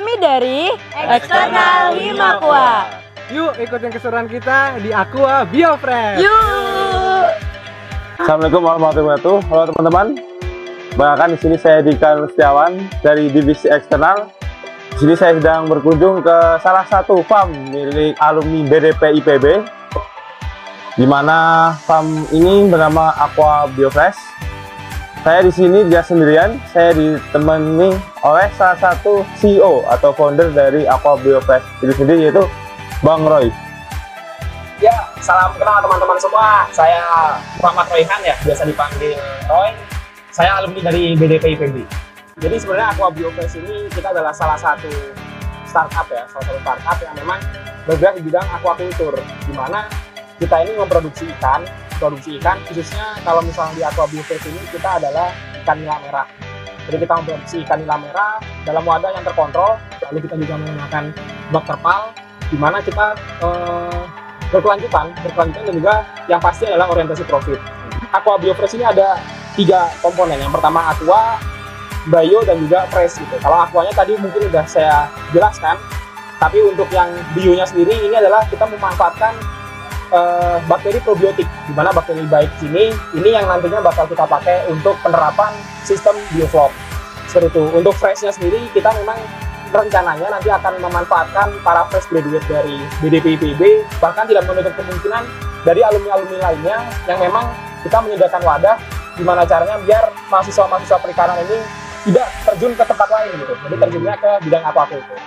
Kami dari Eksternal Himakwa. Yuk ikutin keseruan kita di Aqua Biofresh. Yuk. Assalamualaikum warahmatullahi wabarakatuh. Halo teman-teman. Bahkan di sini saya Dika Setiawan dari divisi eksternal. Di sini saya sedang berkunjung ke salah satu farm milik alumni BDP IPB, di mana farm ini bernama Aqua Biofresh. Saya di sini tidak sendirian, saya ditemani oleh salah satu CEO atau founder dari Aqua Biofresh itu sendiri, yaitu Bang Roy. Ya, salam kenal teman-teman semua. Saya Muhammad Royhan ya, biasa dipanggil Roy. Saya alumni dari BDP IPB. Jadi sebenarnya Aqua Biofresh ini kita adalah salah satu startup ya, salah satu startup yang memang bergerak di bidang aquaculture, di mana kita ini memproduksi ikan, khususnya kalau misalnya di Aqua Biofresh ini kita adalah ikan nila merah. Jadi kita memproduksi ikan nila merah dalam wadah yang terkontrol, lalu kita juga menggunakan bak terpal, di mana kita berkelanjutan dan juga yang pasti adalah orientasi profit. Aqua Biofresh ini ada 3 komponen. Yang pertama aqua, bio, dan juga fresh gitu. Kalau aquanya tadi mungkin udah saya jelaskan, tapi untuk yang bionya sendiri ini adalah kita memanfaatkan bakteri probiotik, di mana bakteri baik ini yang nantinya bakal kita pakai untuk penerapan sistem bioflok. Seperti itu. Untuk freshnya sendiri kita memang rencananya nanti akan memanfaatkan para fresh graduate dari BDP IPB, bahkan tidak menutup kemungkinan dari alumni-alumni lainnya yang memang kita menyediakan wadah gimana caranya biar mahasiswa-mahasiswa perikanan ini tidak terjun ke tempat lain gitu. Jadi terjunnya ke bidang aquaculture.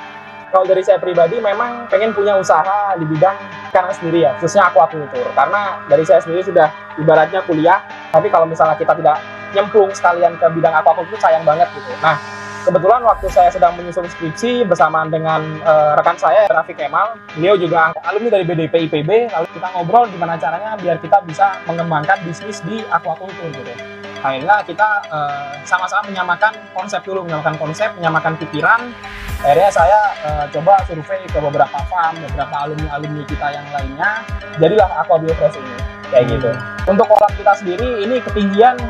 Kalau dari saya pribadi memang pengen punya usaha di bidang ikan sendiri ya, khususnya aquaculture. Karena dari saya sendiri sudah ibaratnya kuliah, tapi kalau misalnya kita tidak nyemplung sekalian ke bidang aquaculture sayang banget gitu. Nah, kebetulan waktu saya sedang menyusun skripsi bersamaan dengan rekan saya, Rafiq Kemal, beliau juga alumni dari BDP IPB, lalu kita ngobrol gimana caranya biar kita bisa mengembangkan bisnis di aquaculture gitu. Akhirnya kita sama-sama menyamakan konsep, menyamakan pikiran. Akhirnya saya coba survei ke beberapa farm, beberapa alumni kita yang lainnya, jadilah Aqua Biofresh ini, kayak gitu. Untuk kolam kita sendiri ini ketinggian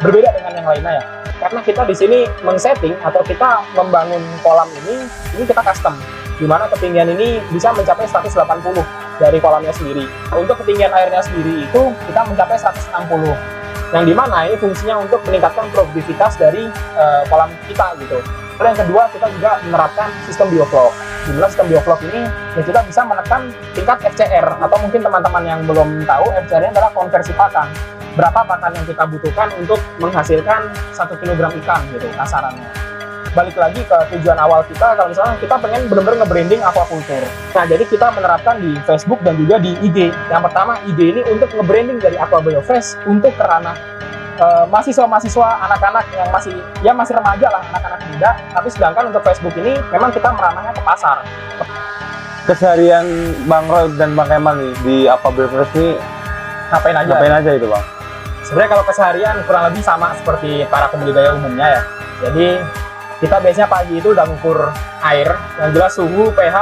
berbeda dengan yang lainnya ya. Karena kita di sini men-setting atau kita membangun kolam ini kita custom, di mana ketinggian ini bisa mencapai 180 dari kolamnya sendiri. Untuk ketinggian airnya sendiri itu kita mencapai 160, yang dimana ini fungsinya untuk meningkatkan produktivitas dari kolam kita gitu. Lalu yang kedua, kita juga menerapkan sistem bioflok. Di mana sistem bioflok ini ya kita bisa menekan tingkat FCR, atau mungkin teman-teman yang belum tahu, FCR ini adalah konversi pakan. Berapa pakan yang kita butuhkan untuk menghasilkan 1 kg ikan gitu kasarannya. Balik lagi ke tujuan awal kita, kalau misalnya kita pengen benar-benar nge-branding aquaculture. Nah, jadi kita menerapkan di Facebook dan juga di IG. Yang pertama, IG ini untuk nge-branding dari Aqua Biofresh untuk ke ranah mahasiswa-mahasiswa, anak-anak yang masih remaja lah, anak-anak muda. Tapi sedangkan untuk Facebook ini memang kita meranahnya ke pasar. Keseharian Bang Roy dan Bang Kemal nih di Aqua Biofresh ini Ngapain aja itu Bang? Sebenarnya kalau keseharian kurang lebih sama seperti para pembudidaya umumnya ya. Jadi kita biasanya pagi itu udah ngukur air, yang jelas suhu, pH,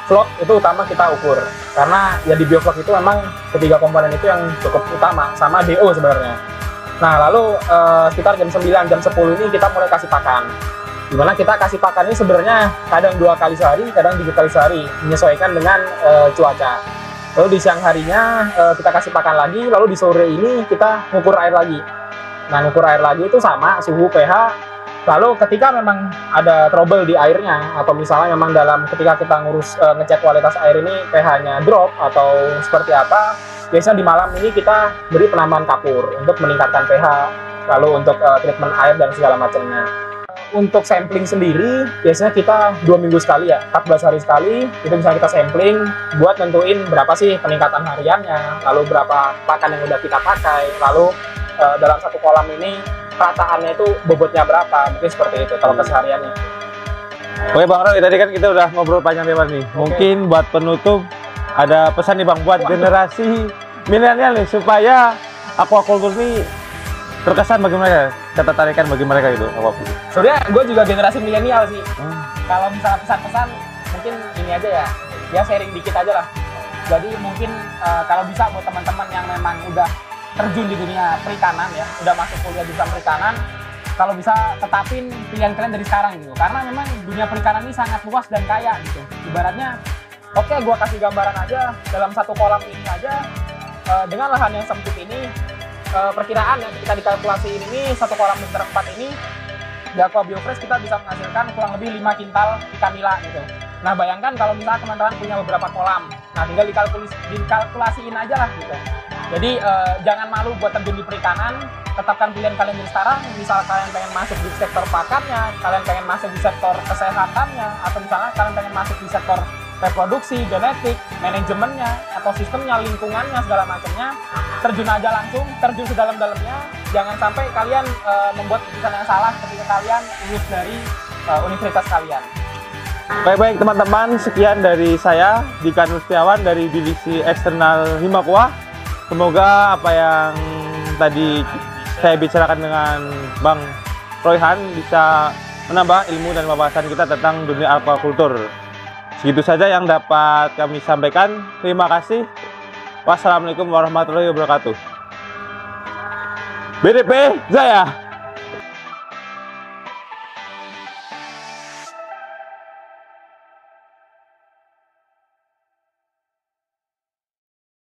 float itu utama kita ukur. Karena ya di bioflok itu memang ketiga komponen itu yang cukup utama, sama DO sebenarnya. Nah, lalu sekitar jam 9, jam 10 ini kita mulai kasih pakan. Dimana kita kasih pakan ini sebenarnya kadang 2 kali sehari, kadang 3 kali sehari, menyesuaikan dengan cuaca. Lalu di siang harinya kita kasih pakan lagi, lalu di sore ini kita ngukur air lagi. Nah, ngukur air lagi itu sama, suhu, pH. Lalu ketika memang ada trouble di airnya, atau misalnya memang ketika kita ngecek kualitas air ini pH-nya drop atau seperti apa, biasanya di malam ini kita beri penambahan kapur untuk meningkatkan pH, lalu untuk treatment air dan segala macamnya. Untuk sampling sendiri, biasanya kita 2 minggu sekali ya, 14 hari sekali, itu bisa kita sampling buat nentuin berapa sih peningkatan hariannya, lalu berapa pakan yang udah kita pakai, lalu dalam satu kolam ini rataannya itu bobotnya berapa, mungkin seperti itu kalau kesehariannya. Oke Bang Roy, tadi kan kita udah ngobrol panjang lebar nih. Mungkin buat penutup ada pesan nih Bang buat generasi milenial nih, supaya aquaculture ini terkesan bagi mereka, ketertarikan bagi mereka gitu. Sebenarnya gue juga generasi milenial sih. Kalau misalnya pesan-pesan mungkin ini aja ya sharing dikit aja lah. Jadi mungkin kalau bisa buat teman-teman yang memang udah terjun di dunia perikanan ya, udah masuk kuliah jurusan perikanan, kalau bisa tetapin pilihan kalian dari sekarang gitu, karena memang dunia perikanan ini sangat luas dan kaya gitu. Ibaratnya, oke, gue kasih gambaran aja dalam satu kolam ini aja, dengan lahan yang sempit ini, perkiraan yang ketika dikalkulasiin ini satu kolam liter 4 ini di Aqua Biofresh kita bisa menghasilkan kurang lebih 5 kintal ikan nila gitu. Nah, bayangkan kalau misalnya teman-teman punya beberapa kolam, nah tinggal dikalkulasiin aja lah gitu. Jadi jangan malu buat terjun di perikanan, tetapkan pilihan kalian dari sekarang. Misal kalian pengen masuk di sektor pakannya, kalian pengen masuk di sektor kesehatannya, atau misalnya kalian pengen masuk di sektor reproduksi, genetik, manajemennya, atau sistemnya, lingkungannya, segala macamnya, terjun aja langsung, terjun sedalam-dalamnya. Jangan sampai kalian membuat keputusan yang salah ketika kalian lulus dari universitas kalian. Baik-baik teman-teman, sekian dari saya Dika Nustiawan dari Divisi Eksternal Himakua. Semoga apa yang tadi saya bicarakan dengan Bang Royhan bisa menambah ilmu dan wawasan kita tentang dunia aquaculture. Segitu saja yang dapat kami sampaikan. Terima kasih. Wassalamualaikum warahmatullahi wabarakatuh. BDP Jaya!